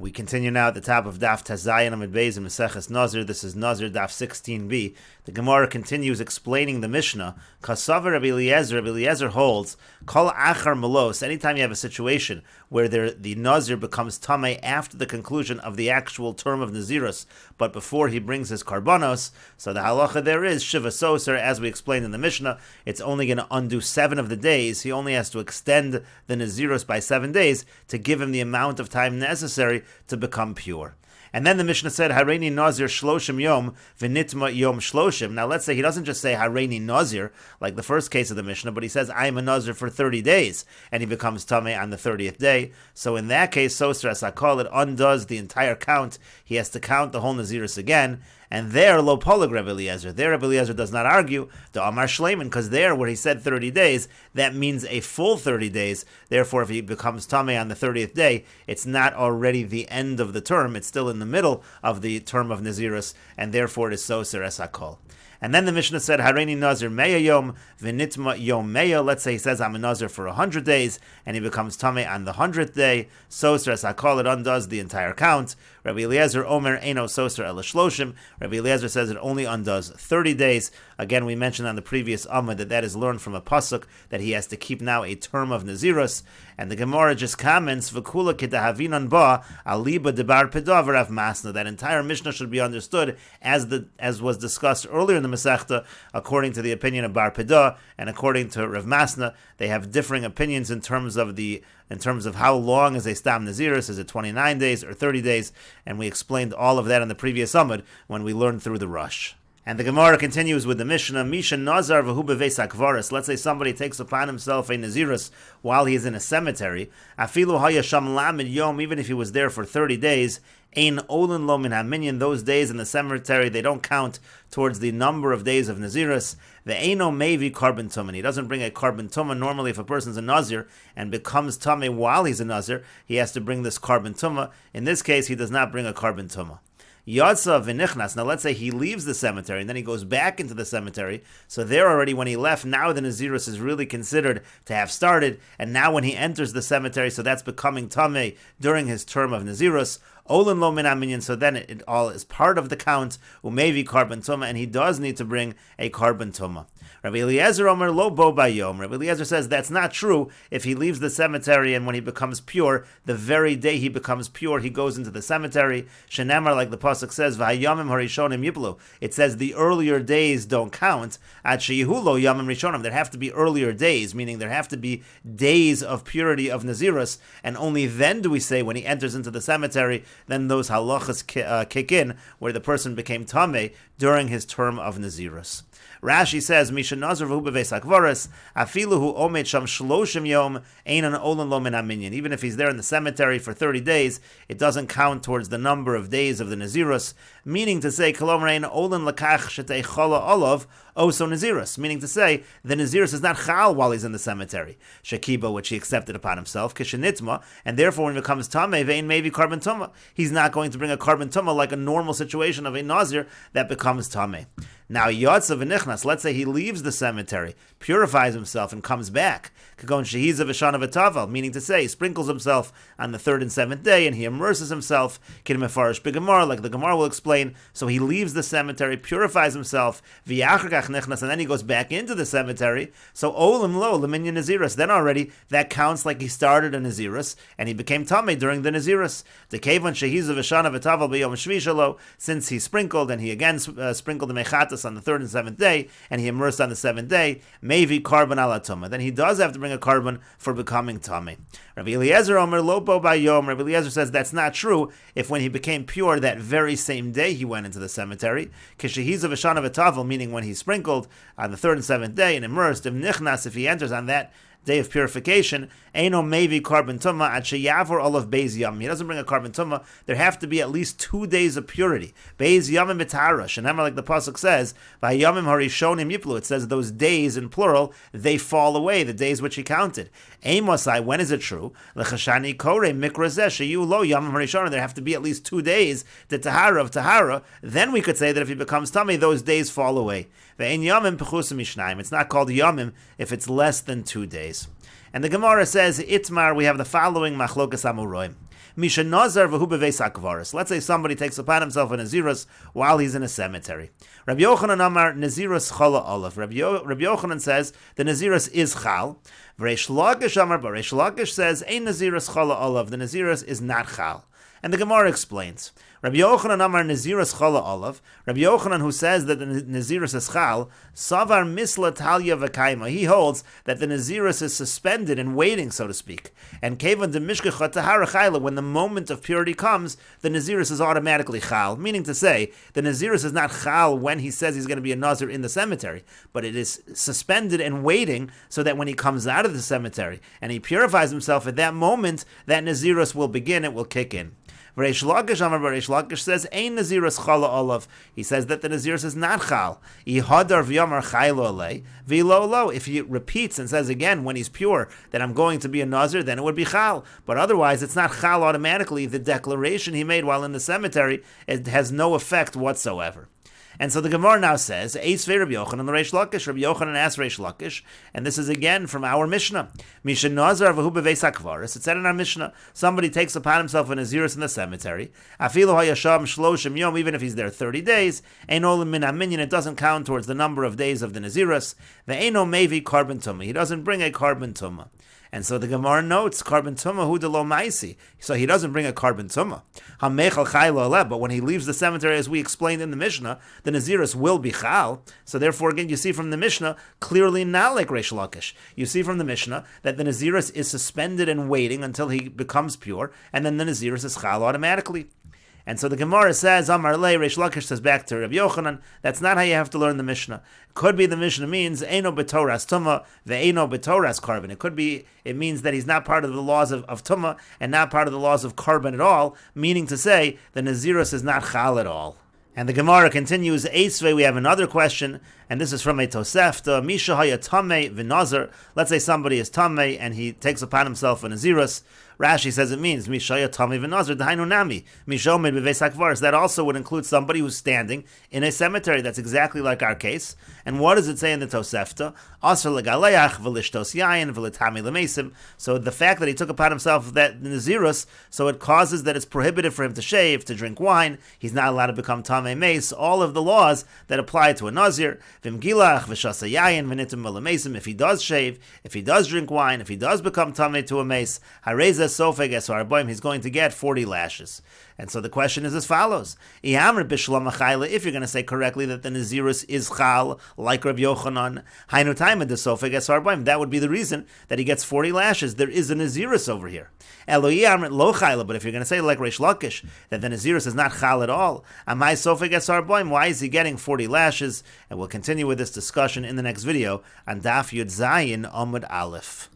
We continue now at the top of Daf Tazayin Amid Beis in Meseches Nazir. This is Nazir Daf 16b. The Gemara continues explaining the Mishnah. Kasavar Rabbi Eliezer holds, Kol Achar Melos, anytime you have a situation where the Nazir becomes Tameh after the conclusion of the actual term of Nazirus, but before he brings his Karbanos, so the halacha there is, Shiva Soser, as we explained in the Mishnah, it's only going to undo 7 of the days. He only has to extend the Nazirus by 7 days to give him the amount of time necessary to become pure. And then the Mishnah said, Hareini Nazir Shloshim Yom V'nitma Yom Shloshim. Now let's say he doesn't just say Hareini Nazir, like the first case of the Mishnah, but he says, I am a Nazir for 30 days, and he becomes Tameh on the 30th day. So in that case, Soser Asakol, it undoes the entire count. He has to count the whole Nazirus again. And there, lo polig Rabbi Eliezer. There, Rabbi Eliezer does not argue the Amar Shleiman, because there, where he said 30 days, that means a full 30 days. Therefore, if he becomes Tameh on the 30th day, it's not already the end of the term. It's still in the middle of the term of Nazirus, and therefore it is Soser Esakol. And then the Mishnah said, Hareini Nazir Meya Yom V'nitma Yom Meya. Let's say he says, I'm a Nazir for 100 days, and he becomes Tameh on the 100th day. Soser Esakol, it undoes the entire count. Rabbi Eliezer Omer Eino Soser El Shloshim. Rabbi Eliezer says it only undoes 30 days. Again, we mentioned on the previous Amud that is learned from a pasuk that he has to keep now a term of Nazirus. And the Gemara just comments, V'kula k'dahavinan ba aliba debar pedav Rav Masna. That entire Mishnah should be understood as was discussed earlier in the Masechta, according to the opinion of Bar Pedah and according to Rav Masna. They have differing opinions in terms of how long is a Stam Nazirus. Is it 29 days or 30 days? And we explained all of that in the previous Amud when we learned through the Rush. And the Gemara continues with the Mishnah, Misha Nazar v'hu beveis hakvaris. Let's say somebody takes upon himself a Nazirus while he is in a cemetery. Afilu hayasham lamid yom, even if he was there for 30 days, ein olin lo min haminyan. Those days in the cemetery, they don't count towards the number of days of Nazirus. Ve'eino mevi carbon tumah. He doesn't bring a carbon tumah. Normally, if a person's a Nazir and becomes Tameh while he's a Nazir, he has to bring this carbon tumah. In this case, he does not bring a carbon tumah. Yatsa v'nichnas. Now let's say he leaves the cemetery and then he goes back into the cemetery. So there already when he left, now the Nazirus is really considered to have started. And now when he enters the cemetery, so that's becoming Tameh during his term of Nazirus. Olin lo min haminyan, so then it all is part of the count. Umevi carbon tumah, and he does need to bring a carbon tumah. Rabbi Eliezer Omer lo bo bayom. Rabbi Eliezer says that's not true. If he leaves the cemetery and when he becomes pure, the very day he becomes pure, he goes into the cemetery. Shenamar, like the pasuk says, v'hayamim harishonim yiplu. It says the earlier days don't count. At sheyihu lo yamim rishonim. There have to be earlier days, meaning there have to be days of purity of Nazirus, and only then do we say when he enters into the cemetery, then those halachas kick in, where the person became Tameh during his term of Nazirus. Rashi says, Misha Nazir v'hu beveis hakvaris, afilu hu omet sham shloshim yom, einan olin lo min haminyan. Even if he's there in the cemetery for 30 days, it doesn't count towards the number of days of the Nazirus, meaning to say, kolom rein olin lakach shetei chola olav, oso Nazirus, meaning to say, the Nazirus is not chal while he's in the cemetery. Shekiba, which he accepted upon himself, kishenitma, and therefore when he becomes Tameh, vein maybe carbon tumah. He's not going to bring a carbon tumah like a normal situation of a Nazir that becomes Tameh. Now, Yatsa v'nichnas, let's say he leaves the cemetery, purifies himself, and comes back. Kagon shehiza v'shana v'taval, meaning to say, he sprinkles himself on the 3rd and 7th day, and he immerses himself, kid mefarish b'gemara, like the Gemara will explain. So he leaves the cemetery, purifies himself, v'yachakach nichnas, and then he goes back into the cemetery. So olim lo leminyan Nazirus, then already that counts like he started a Nazirus, and he became Tameh during the Nazirus. The kevon shehiza v'shana v'taval b'yom shvi shalo, since he sprinkled, and he again sprinkled the mechatas on the 3rd and 7th day, and he immersed on the 7th day, maybe carbon ala tumah. Then he does have to bring a carbon for becoming Tameh. Rabbi Eliezer Omer lopo bayom. Rabbi Eliezer says that's not true. If when he became pure that very same day he went into the cemetery, kishehiza v'shana v'tavel, meaning when he sprinkled on the 3rd and 7th day and immersed, if nichnas, if he enters on that day of purification, Eino mevi carbon tumah at sheyavor olav beis yamim. He doesn't bring a carbon tumah. There have to be at least 2 days of purity. Beis yamim mitara. Shenamar, like the pasuk says, v'hayamim harishonim yiplu. It says those days in plural, they fall away, the days which he counted. Amosai, when is it true? L'chashani kore mikrazeh sheyu lo yamim harishonim. There have to be at least 2 days, the tahara of tahara. Then we could say that if he becomes Tameh, those days fall away. Ve'en yamim pechusim mishnayim. It's not called yamim if it's less than 2 days. And the Gemara says, Itmar, we have the following machlokas amuroim. Misha Nazar v'hu beveis hakvaros. Let's say somebody takes upon himself a Nazirus while he's in a cemetery. Rabbi Yochanan Amar Nazirus Chala Olav. Rabbi Yochanan says the Nazirus is Chal. Reish Lakish Amar, but Reish Lakish says Ein Nazirus Chala Olav. The Nazirus is not Chal. And the Gemara explains. Rabbi Yochanan Amar Nazirus Chala Olav. Rabbi Yochanan, who says that the Nazirus is Chal, Savar Misla Talia V'Kaima. He holds that the Nazirus is suspended and waiting, so to speak. And Kevan de Mishkecha Tahara Chayla, when the moment of purity comes, the Nazirus is automatically Chal. Meaning to say, the Nazirus is not Chal when he says he's going to be a Nazir in the cemetery, but it is suspended and waiting so that when he comes out of the cemetery and he purifies himself at that moment, that Nazirus will begin, it will kick in. Reish Lakish Amar Reish Lakish says, Ein Nazirus Chala Olav. He says that the Nazirus is not Chal. Ihadar v'yamar chaylo alei v'lo lo. If he repeats and says again when he's pure that I'm going to be a Nazir, then it would be Chal. But otherwise, it's not Chal automatically. The declaration he made while in the cemetery, it has no effect whatsoever. And so the Gemara now says, Eisvei Rabbi Yochanan the Reish Lakish. Rabbi Yochanan asked Reish Lakish, and this is again from our Mishnah. Misha Nazar v'hu beveis hakvaros. It said in our Mishnah, somebody takes upon himself a Nazirus in the cemetery. Afilu hayasham shloshim yom, even if he's there 30 days. Eino min haminyan, it doesn't count towards the number of days of the Nazirus. Ve'eino mevi korban tumah. He doesn't bring a korban tumah. And so the Gemara notes, korban tumah hu de lo maisi. So he doesn't bring a korban tumah. Hamechal chaylo aleh. But when he leaves the cemetery, as we explained in the Mishnah, the Nazirus will be chal. So therefore, again, you see from the Mishnah, clearly not like Reish Lakish. You see from the Mishnah that the Nazirus is suspended and waiting until he becomes pure, and then the Nazirus is chal automatically. And so the Gemara says, Amar Le, Reish Lakish says back to Rabbi Yochanan, that's not how you have to learn the Mishnah. It could be the Mishnah means, Eino b'toras tumah, ve'eino b'toras korban. It could be, it means that he's not part of the laws of tumah, and not part of the laws of korban at all, meaning to say, the Nazirus is not chal at all. And the Gemara continues, Eisvei, we have another question, and this is from a Tosefta, Misha haya tamei v'nazir. Let's say somebody is tamei, and he takes upon himself a Nazirus. Rashi says it means Mishaya Tami v'Nazir Dahainu Nami Mishomed b'Veis Hakvaros. That also would include somebody who's standing in a cemetery. That's exactly like our case. And what does it say in the Tosefta? Asr legaleach v'lishtos yayin v'letami lemesim. So the fact that he took upon himself that Nazirus, so it causes that it's prohibited for him to shave, to drink wine. He's not allowed to become Tamei Meis. All of the laws that apply to a Nazir. V'mgilach v'shasa yayin v'nitim v'lemesim. If he does shave, if he does drink wine, if he does become Tamei to a Meis, hareza sofeg esar, he's going to get 40 lashes. And so the question is as follows. If you're going to say correctly that the Nazirus is chal, like Rabbi Yochanan, that would be the reason that he gets 40 lashes. There is a Nazirus over here. But if you're going to say like Reish Lakish, that the Nazirus is not chal at all, why is he getting 40 lashes? And we'll continue with this discussion in the next video on Daf Yud Zayin Amud Aleph.